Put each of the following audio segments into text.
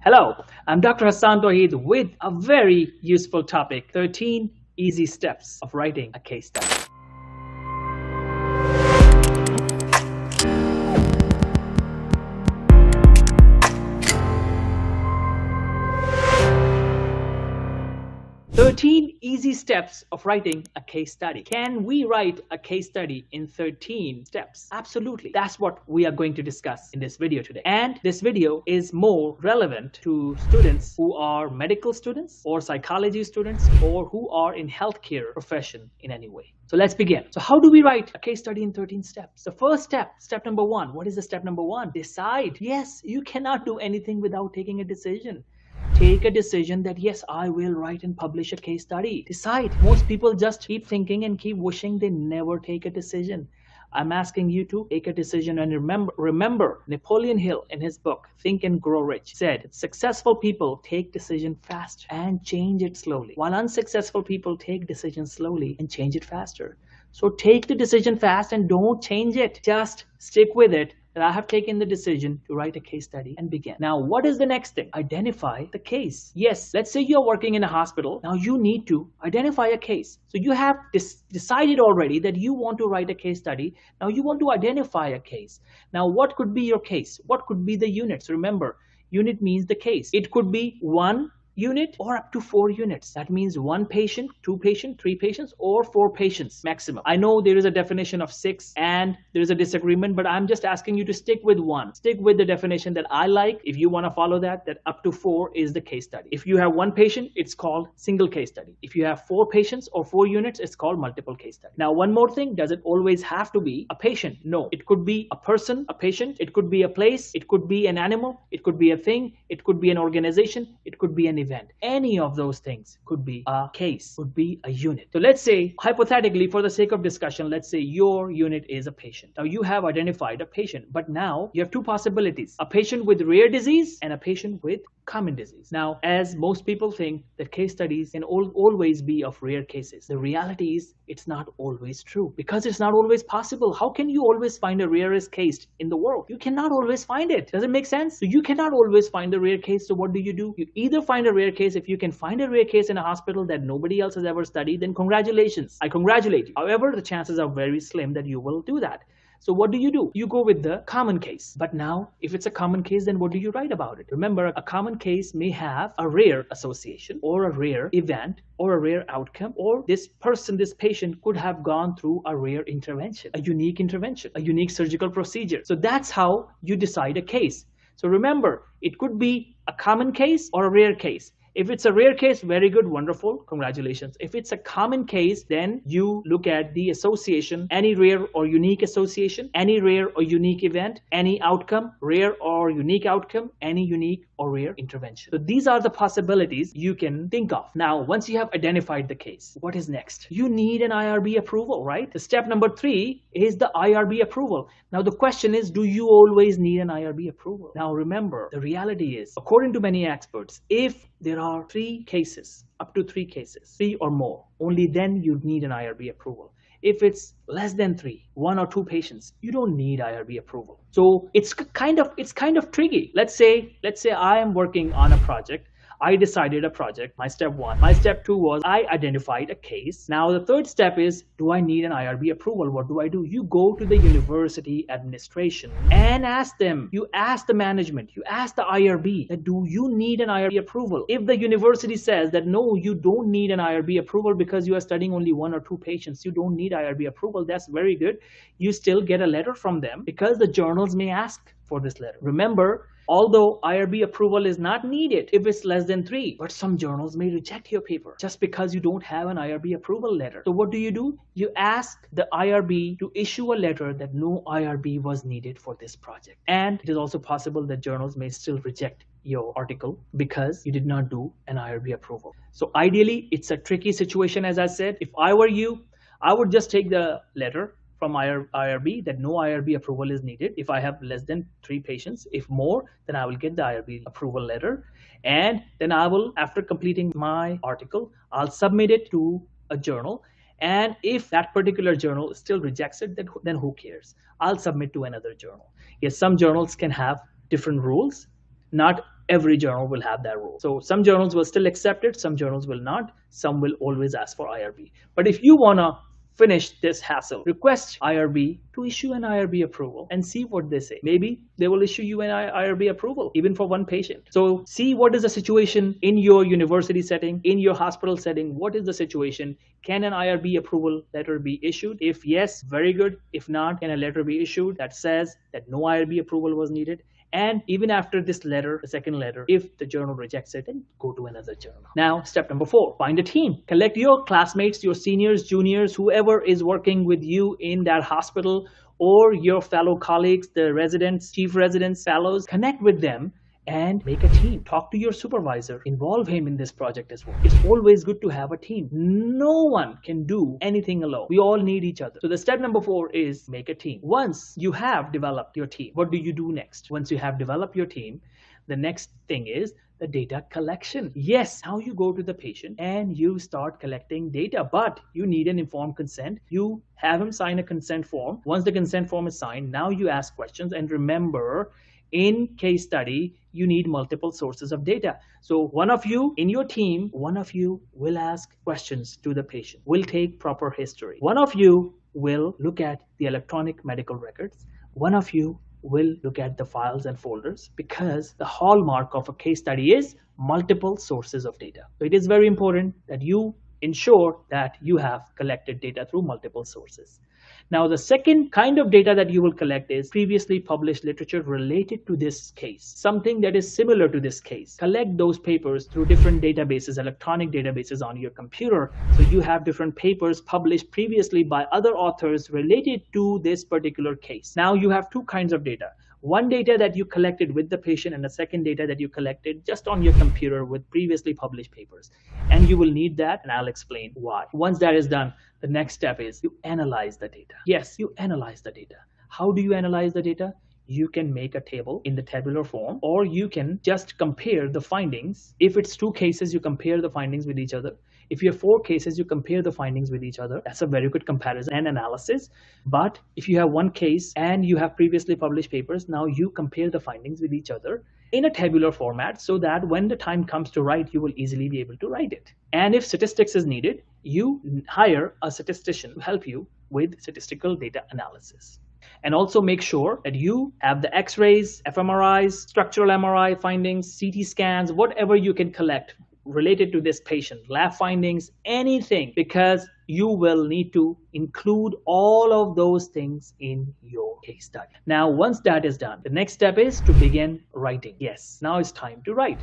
Hello, I'm Dr. Hassan Toheed with a very useful topic, 13 easy steps of writing a case study. 13 easy steps of writing a case study. Can we write a case study in 13 steps? Absolutely. That's what we are going to discuss in this video today. And this video is more relevant to students who are medical students or psychology students or who are in healthcare profession in any way. So let's begin. So how do we write a case study in 13 steps? The first step, step number one. What is the step number one? Decide. Yes, you cannot do anything without taking a decision. Take a decision that yes, I will write and publish a case study. Decide. Most people just keep thinking and keep wishing, they never take a decision. I'm asking you to take a decision and remember Napoleon Hill in his book Think and Grow Rich said successful people take decision fast and change it slowly, while unsuccessful people take decisions slowly and change it faster. So take the decision fast and don't change it. Just stick with it. That I have taken the decision to write a case study and begin. Now, what is the next thing? Identify the case. Yes, let's say you're working in a hospital. Now you need to identify a case. So you have decided already that you want to write a case study. Now you want to identify a case. Now what could be your case? What could be the units? Remember, unit means the case. It could be one unit or up to 4 units. That means 1 patient, 2 patients, 3 patients, or 4 patients maximum. I know there is a definition of 6 and there is a disagreement, but I'm just asking you to stick with 1. Stick with the definition that I like. If you want to follow that up to 4 is the case study. If you have 1 patient, it's called single case study. If you have 4 patients or 4 units, it's called multiple case study. Now, one more thing, does it always have to be a patient? No, it could be a person, a patient, it could be a place, it could be an animal, it could be a thing, it could be an organization, it could be an event. Any of those things could be a case, could be a unit. So let's say, hypothetically, for the sake of discussion, let's say your unit is a patient. Now you have identified a patient, but now you have 2 possibilities, a patient with rare disease and a patient with common disease. Now, as most people think that case studies can always be of rare cases, the reality is it's not always true because it's not always possible. How can you always find a rarest case in the world? You cannot always find it. Does it make sense? So you cannot always find a rare case. So what do? You either find a rare case. If you can find a rare case in a hospital that nobody else has ever studied, then congratulations. I congratulate you. However, the chances are very slim that you will do that. So what do? You go with the common case. But now, if it's a common case, then what do you write about it? Remember, a common case may have a rare association or a rare event or a rare outcome, or this person, this patient could have gone through a rare intervention, a unique surgical procedure. So that's how you decide a case. So remember, it could be a common case or a rare case. If it's a rare case, very good, wonderful, congratulations. If it's a common case, then you look at the association, any rare or unique association, any rare or unique event, any outcome, rare or unique outcome, any unique or rare intervention. So these are the possibilities you can think of. Now, once you have identified the case, what is next? You need an IRB approval, right? The step number 3 is the IRB approval. Now, the question is, do you always need an IRB approval? Now, remember, the reality is, according to many experts, if there are 3 cases, up to 3 cases, 3 or more, only then you need an IRB approval. If it's less than 3, 1 or 2 patients, you don't need IRB approval. So it's kind of tricky. Let's say I am working on a project. I decided a project, my step 1. My step 2 was I identified a case. Now the third step is, do I need an IRB approval? What do? You go to the university administration and ask them. You ask the management, you ask the IRB that do you need an IRB approval? If the university says that no, you don't need an IRB approval because you are studying only 1 or 2 patients, you don't need IRB approval, that's very good. You still get a letter from them because the journals may ask for this letter. Remember, although IRB approval is not needed if it's less than 3, but some journals may reject your paper just because you don't have an IRB approval letter. So what do? You ask the IRB to issue a letter that no IRB was needed for this project. And it is also possible that journals may still reject your article because you did not do an IRB approval. So ideally, it's a tricky situation. As I said, if I were you, I would just take the letter from IRB that no IRB approval is needed if I have less than 3 patients. If more, then I will get the IRB approval letter. And then I will, after completing my article, I'll submit it to a journal. And if that particular journal still rejects it, then who cares? I'll submit to another journal. Yes, some journals can have different rules. Not every journal will have that rule. So some journals will still accept it, some journals will not, some will always ask for IRB. But if you want to finish this hassle, request IRB to issue an IRB approval and see what they say. Maybe they will issue you an IRB approval even for one patient. So see what is the situation in your university setting, in your hospital setting. What is the situation? Can an IRB approval letter be issued? If yes, very good. If not, can a letter be issued that says that no IRB approval was needed? And even after this letter, the second letter, if the journal rejects it, then go to another journal. Now, step number 4, find a team. Collect your classmates, your seniors, juniors, whoever is working with you in that hospital, or your fellow colleagues, the residents, chief residents, fellows. Connect with them and make a team. Talk to your supervisor. Involve him in this project as well. It's always good to have a team. No one can do anything alone. We all need each other. So the step number 4 is make a team. Once you have developed your team, what do you do next? Once you have developed your team, the next thing is the data collection. Yes, now you go to the patient and you start collecting data, but you need an informed consent. You have him sign a consent form. Once the consent form is signed, now you ask questions. And remember, in case study, you need multiple sources of data. So one of you in your team, one of you will ask questions to the patient, will take proper history. One of you will look at the electronic medical records. One of you will look at the files and folders, because the hallmark of a case study is multiple sources of data. So it is very important that you ensure that you have collected data through multiple sources. Now, the second kind of data that you will collect is previously published literature related to this case, something that is similar to this case. Collect those papers through different databases, electronic databases on your computer. So you have different papers published previously by other authors related to this particular case. Now you have 2 kinds of data. One data that you collected with the patient, and the second data that you collected just on your computer with previously published papers. And you will need that, and I'll explain why. Once that is done, the next step is you analyze the data. Yes, you analyze the data. How do you analyze the data? You can make a table in the tabular form, or you can just compare the findings. If it's 2 cases, you compare the findings with each other. If you have 4 cases, you compare the findings with each other. That's a very good comparison and analysis. But if you have 1 case and you have previously published papers, now you compare the findings with each other in a tabular format, so that when the time comes to write, you will easily be able to write it. And if statistics is needed, you hire a statistician to help you with statistical data analysis. And also make sure that you have the X-rays, fMRIs, structural MRI findings, CT scans, whatever you can collect related to this patient, lab findings, anything, because you will need to include all of those things in your case study. Now, once that is done, the next step is to begin writing. Yes, now it's time to write.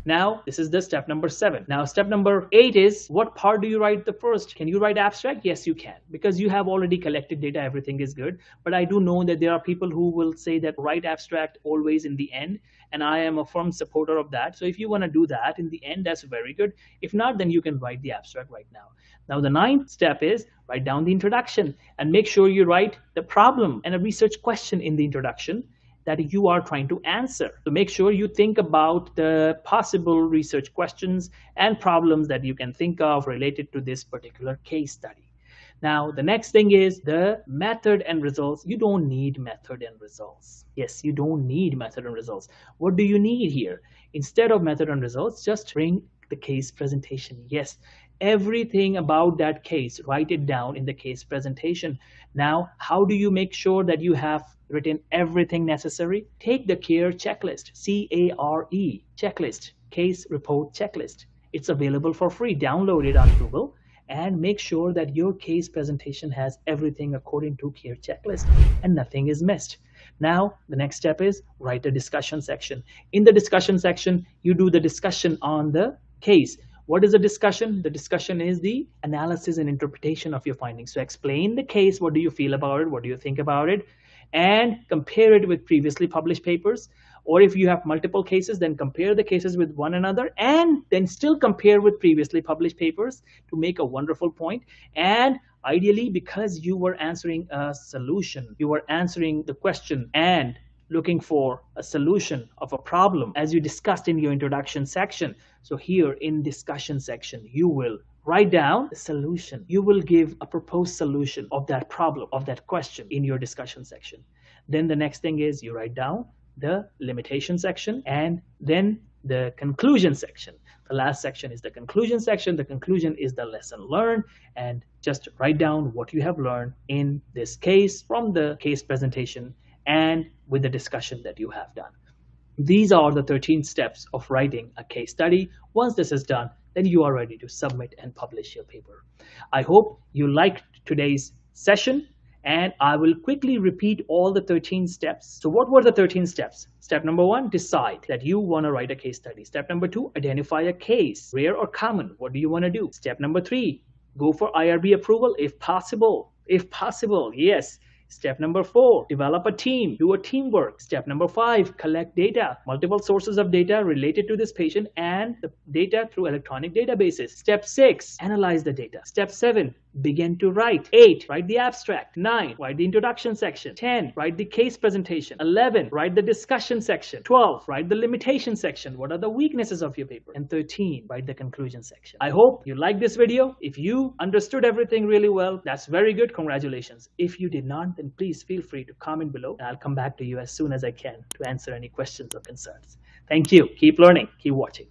Now, this is the step number 7. Now, step number 8 is, what part do you write the first? Can you write abstract? Yes, you can, because you have already collected data, everything is good. But I do know that there are people who will say that write abstract always in the end, and I am a firm supporter of that. So if you want to do that in the end, that's very good. If not, then you can write the abstract right now. Now, the 9th step is write down the introduction and make sure you write the problem and a research question in the introduction that you are trying to answer. So make sure you think about the possible research questions and problems that you can think of related to this particular case study. Now, the next thing is the method and results. You don't need method and results. Yes, you don't need method and results. What do you need here? Instead of method and results, just bring the case presentation. Yes, everything about that case, write it down in the case presentation. Now, how do you make sure that you have written everything necessary? Take the CARE checklist, C-A-R-E, checklist, case report checklist. It's available for free. Download it on Google and make sure that your case presentation has everything according to CARE checklist and nothing is missed. Now, the next step is write a discussion section. In the discussion section, you do the discussion on the case. What is the discussion? The discussion is the analysis and interpretation of your findings. So explain the case. What do you feel about it? What do you think about it? And compare it with previously published papers. Or if you have multiple cases, then compare the cases with one another and then still compare with previously published papers to make a wonderful point. And ideally, because you were answering a solution, you were answering the question and looking for a solution of a problem, as you discussed in your introduction section. So here in discussion section, you will write down the solution. You will give a proposed solution of that problem, of that question in your discussion section. Then the next thing is you write down the limitation section, and then the conclusion section. The last section is the conclusion section. The conclusion is the lesson learned, and just write down what you have learned in this case from the case presentation and with the discussion that you have done. These are the 13 steps of writing a case study. Once this is done, then you are ready to submit and publish your paper. I hope you liked today's session, and I will quickly repeat all the 13 steps. So what were the 13 steps? Step number 1, decide that you want to write a case study. Step number 2, identify a case, rare or common. What do you want to do? Step number 3, go for IRB approval if possible. If possible, yes. Step number 4, develop a team, do a teamwork. Step number 5, collect data, multiple sources of data related to this patient and the data through electronic databases. Step 6, analyze the data. Step 7, begin to write. 8, write the abstract. 9, write the introduction section. 10, write the case presentation. 11, write the discussion section. 12, write the limitation section. What are the weaknesses of your paper? And 13, write the conclusion section. I hope you liked this video. If you understood everything really well, that's very good. Congratulations. If you did not, then please feel free to comment below, and I'll come back to you as soon as I can to answer any questions or concerns. Thank you. Keep learning. Keep watching.